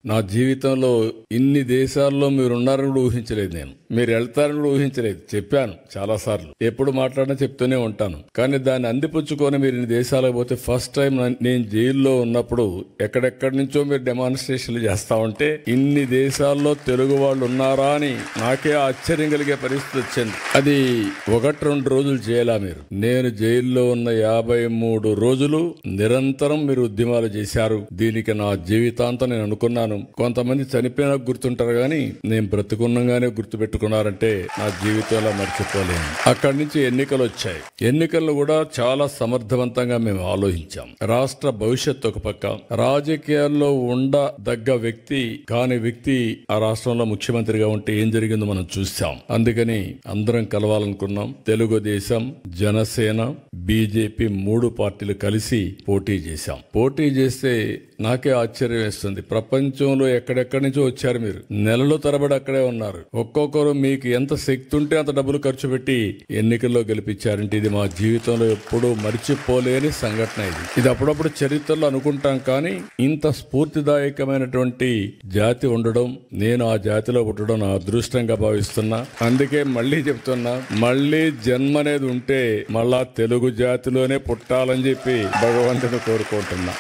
నా జీవితంలో ఇన్ని దేశాల్లో మీరున్నారని కూడా ఊహించలేదు. మీరు వెళ్తారని కూడా ఊహించలేదు. చెప్పాను చాలా సార్లు, ఎప్పుడు మాట్లాడినా చెప్తూనే ఉంటాను. కానీ దాన్ని అందిపుచ్చుకొని మీరు ఇన్ని దేశాలకు పోతే ఫస్ట్ టైం నేను జైల్లో ఉన్నప్పుడు ఎక్కడెక్కడి నుంచో మీరు డెమాన్స్ట్రేషన్లు చేస్తా ఉంటే ఇన్ని దేశాల్లో తెలుగు వాళ్ళు ఉన్నారా అని నాకే ఆశ్చర్యం కలిగే పరిస్థితి వచ్చింది. అది 1-2 రోజులు చేయాలా మీరు? నేను జైల్లో ఉన్న 53 రోజులు నిరంతరం మీరు ఉద్యమాలు చేశారు. దీనికి నా జీవితాంతం నేను అనుకున్నాను. కొంతమంది చనిపోయినా గుర్తుంటారు గాని నేను బ్రతుకున్నగానే గుర్తు పెట్టుకున్నారంటే నా జీవితంలో మర్చిపోలేను. అక్కడి నుంచి ఎన్నికలు వచ్చాయి. ఎన్నికల్లో కూడా చాలా సమర్థవంతంగా మేము ఆలోచించాం. రాష్ట్ర భవిష్యత్తు ఒక పక్క, రాజకీయాల్లో ఉండదగ్గ వ్యక్తి కాని వ్యక్తి ఆ రాష్ట్రంలో ముఖ్యమంత్రిగా ఉంటే ఏం జరిగిందో మనం చూసాం. అందుకని అందరం కలవాలనుకున్నాం. తెలుగుదేశం, జనసేన, బీజేపీ 3 పార్టీలు కలిసి పోటీ చేశాం. పోటీ చేస్తే నాకే ఆశ్చర్యం వేస్తుంది. ప్రపంచంలో ఎక్కడెక్కడి నుంచో వచ్చారు. మీరు నెలల తరబడి అక్కడే ఉన్నారు. ఒక్కొక్కరు మీకు ఎంత శక్తి ఉంటే అంత డబ్బులు ఖర్చు పెట్టి ఎన్నికల్లో గెలిపించారంటే ఇది మా జీవితంలో ఎప్పుడూ మర్చిపోలేని సంఘటన. ఇది అప్పుడప్పుడు చరిత్రలో అనుకుంటాం, కానీ ఇంత స్ఫూర్తిదాయకమైనటువంటి జాతి ఉండడం, నేను ఆ జాతిలో పుట్టడం నా అదృష్టంగా భావిస్తున్నా. అందుకే మళ్ళీ చెప్తున్నా, మళ్ళీ జన్మ అనేది ఉంటే మళ్ళా తెలుగు జాతిలోనే పుట్టాలని చెప్పి భగవంతుని కోరుకుంటున్నా.